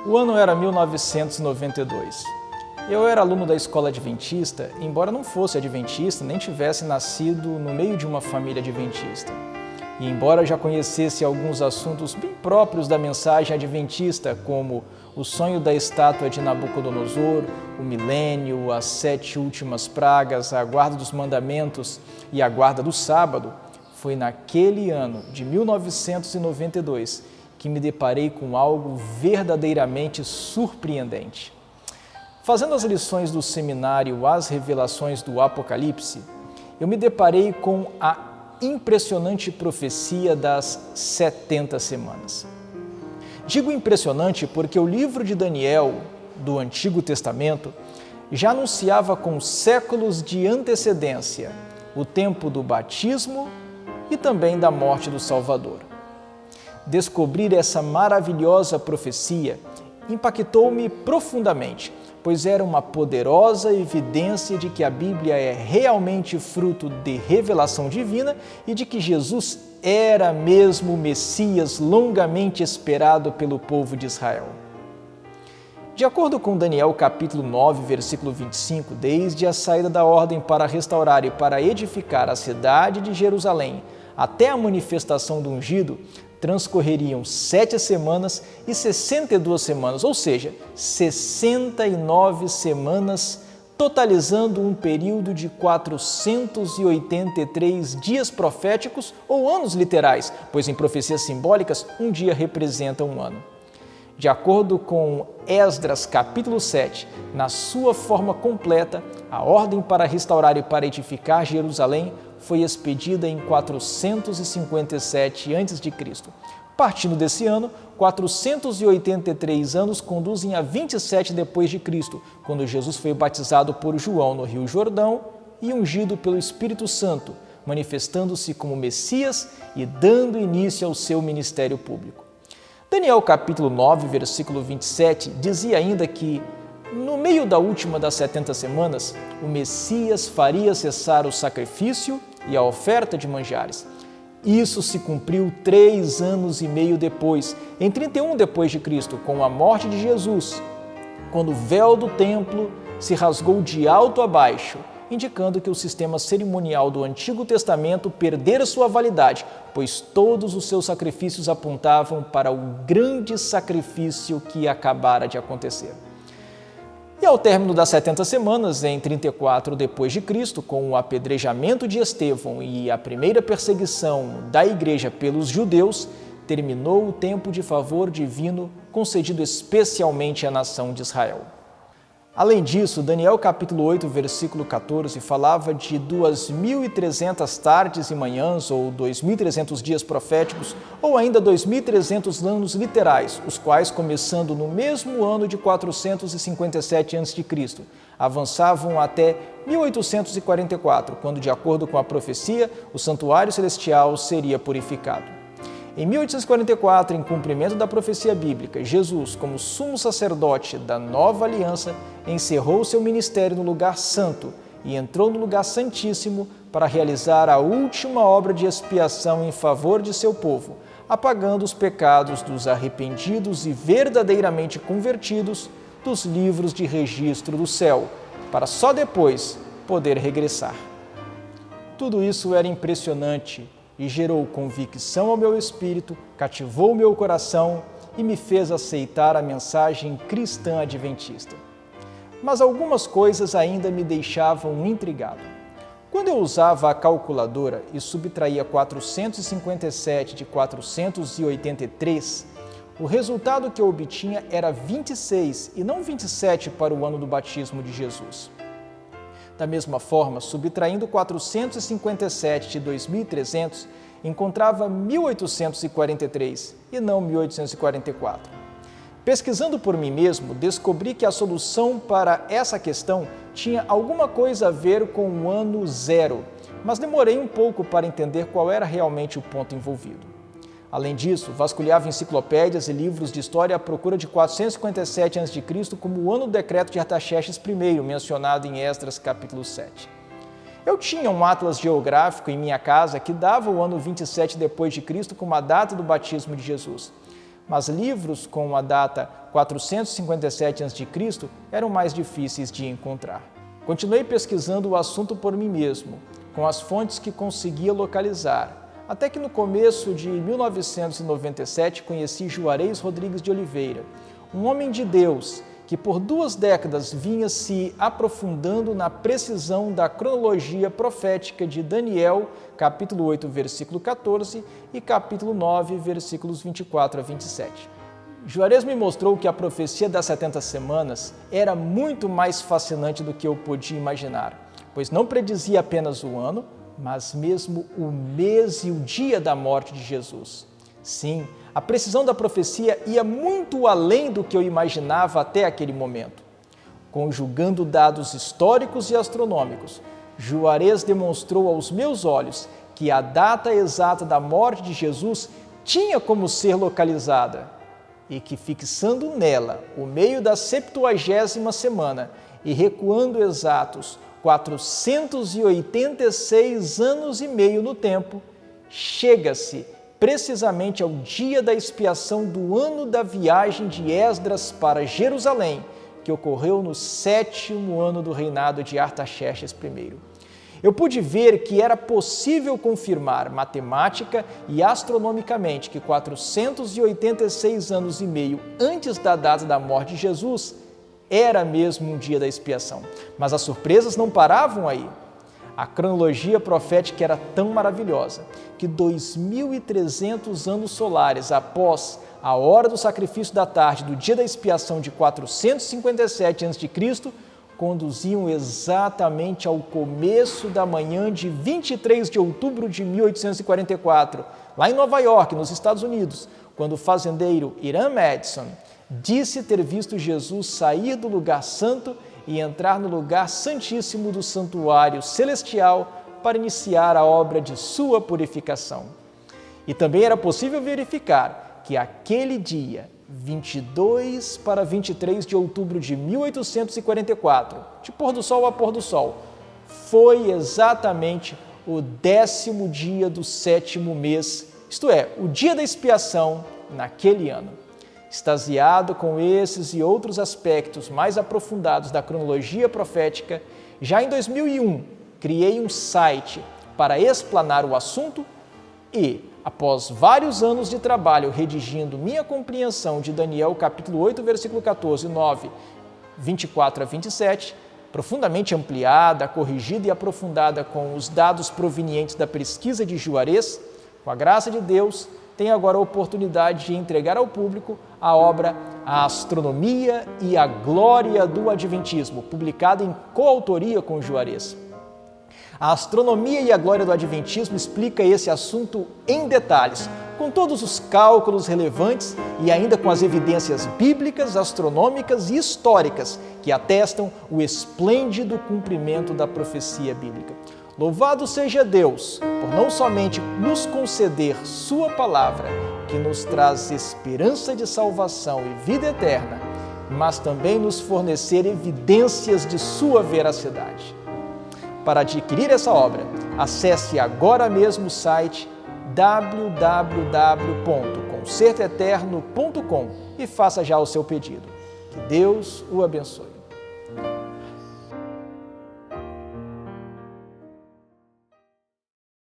O ano era 1992. Eu era aluno da escola adventista, embora não fosse adventista, nem tivesse nascido no meio de uma família adventista. E embora já conhecesse alguns assuntos bem próprios da mensagem adventista, como o sonho da estátua de Nabucodonosor, o milênio, as 7 últimas pragas, a guarda dos mandamentos e a guarda do sábado, foi naquele ano de 1992 que me deparei com algo verdadeiramente surpreendente. Fazendo as lições do seminário As Revelações do Apocalipse, eu me deparei com a impressionante profecia das 70 semanas. Digo impressionante porque o livro de Daniel, do Antigo Testamento, já anunciava com séculos de antecedência o tempo do batismo e também da morte do Salvador. Descobrir essa maravilhosa profecia impactou-me profundamente, pois era uma poderosa evidência de que a Bíblia é realmente fruto de revelação divina e de que Jesus era mesmo o Messias longamente esperado pelo povo de Israel. De acordo com Daniel capítulo 9, versículo 25, desde a saída da ordem para restaurar e para edificar a cidade de Jerusalém até a manifestação do ungido, transcorreriam 7 semanas e 62 semanas, ou seja, 69 semanas, totalizando um período de 483 dias proféticos ou anos literais, pois em profecias simbólicas, um dia representa um ano. De acordo com Esdras capítulo 7, na sua forma completa, a ordem para restaurar e para edificar Jerusalém foi expedida em 457 a.C. Partindo desse ano, 483 anos conduzem a 27 depois de Cristo, quando Jesus foi batizado por João no Rio Jordão e ungido pelo Espírito Santo, manifestando-se como Messias e dando início ao seu ministério público. Daniel capítulo 9, versículo 27, dizia ainda que, no meio da última das 70 semanas, o Messias faria cessar o sacrifício e a oferta de manjares. Isso se cumpriu 3 anos e meio depois, em 31 depois de Cristo, com a morte de Jesus, quando o véu do templo se rasgou de alto a baixo, indicando que o sistema cerimonial do Antigo Testamento perdera sua validade, pois todos os seus sacrifícios apontavam para o grande sacrifício que acabara de acontecer. E ao término das 70 semanas, em 34 depois de Cristo, com o apedrejamento de Estevão e a primeira perseguição da igreja pelos judeus, terminou o tempo de favor divino concedido especialmente à nação de Israel. Além disso, Daniel capítulo 8, versículo 14, falava de 2.300 tardes e manhãs, ou 2.300 dias proféticos, ou ainda 2.300 anos literais, os quais, começando no mesmo ano de 457 a.C., avançavam até 1844, quando, de acordo com a profecia, o santuário celestial seria purificado. Em 1844, em cumprimento da profecia bíblica, Jesus, como sumo sacerdote da nova aliança, encerrou seu ministério no lugar santo e entrou no lugar santíssimo para realizar a última obra de expiação em favor de seu povo, apagando os pecados dos arrependidos e verdadeiramente convertidos dos livros de registro do céu, para só depois poder regressar. Tudo isso era impressionante e gerou convicção ao meu espírito, cativou meu coração e me fez aceitar a mensagem cristã adventista. Mas algumas coisas ainda me deixavam intrigado. Quando eu usava a calculadora e subtraía 457 de 483, o resultado que eu obtinha era 26 e não 27 para o ano do batismo de Jesus. Da mesma forma, subtraindo 457 de 2.300, encontrava 1.843 e não 1.844. Pesquisando por mim mesmo, descobri que a solução para essa questão tinha alguma coisa a ver com o ano zero, mas demorei um pouco para entender qual era realmente o ponto envolvido. Além disso, vasculhava enciclopédias e livros de história à procura de 457 a.C. como o ano do decreto de Artaxerxes I, mencionado em Esdras capítulo 7. Eu tinha um atlas geográfico em minha casa que dava o ano 27 depois de Cristo como a data do batismo de Jesus. mas livros com a data 457 a.C. eram mais difíceis de encontrar. Continuei pesquisando o assunto por mim mesmo, com as fontes que conseguia localizar, até que no começo de 1997 conheci Juarez Rodrigues de Oliveira, um homem de Deus que por 2 décadas vinha se aprofundando na precisão da cronologia profética de Daniel, capítulo 8, versículo 14 e capítulo 9, versículos 24 a 27. Juarez me mostrou que a profecia das 70 semanas era muito mais fascinante do que eu podia imaginar, pois não predizia apenas o ano, mas mesmo o mês e o dia da morte de Jesus. Sim, a precisão da profecia ia muito além do que eu imaginava até aquele momento. Conjugando dados históricos e astronômicos, Juarez demonstrou aos meus olhos que a data exata da morte de Jesus tinha como ser localizada e que, fixando nela o meio da 70ª semana e recuando exatos 486 anos e meio no tempo, chega-se precisamente ao dia da expiação do ano da viagem de Esdras para Jerusalém, que ocorreu no 7º ano do reinado de Artaxerxes I. Eu pude ver que era possível confirmar matemática e astronomicamente que 486 anos e meio antes da data da morte de Jesus era mesmo um dia da expiação. Mas as surpresas não paravam aí. A cronologia profética era tão maravilhosa que 2.300 anos solares após a hora do sacrifício da tarde do dia da expiação de 457 a.C., conduziam exatamente ao começo da manhã de 23 de outubro de 1844, lá em Nova York, nos Estados Unidos, quando o fazendeiro Hiram Edson disse ter visto Jesus sair do lugar santo e entrar no lugar santíssimo do santuário celestial para iniciar a obra de sua purificação. E também era possível verificar que aquele dia, 22 para 23 de outubro de 1844, de pôr do sol a pôr do sol, foi exatamente o 10º dia do 7º mês, isto é, o dia da expiação naquele ano. Extasiado com esses e outros aspectos mais aprofundados da cronologia profética, já em 2001 criei um site para explanar o assunto e, após vários anos de trabalho redigindo minha compreensão de Daniel capítulo 8, versículo 14 e 9, 24 a 27, profundamente ampliada, corrigida e aprofundada com os dados provenientes da pesquisa de Juarez, com a graça de Deus, tenho agora a oportunidade de entregar ao público a obra A Astronomia e a Glória do Adventismo, publicada em coautoria com Juarez. A Astronomia e a Glória do Adventismo explica esse assunto em detalhes, com todos os cálculos relevantes e ainda com as evidências bíblicas, astronômicas e históricas que atestam o esplêndido cumprimento da profecia bíblica. Louvado seja Deus por não somente nos conceder sua palavra, que nos traz esperança de salvação e vida eterna, mas também nos fornecer evidências de sua veracidade. Para adquirir essa obra, acesse agora mesmo o site www.concertoeterno.com e faça já o seu pedido. Que Deus o abençoe.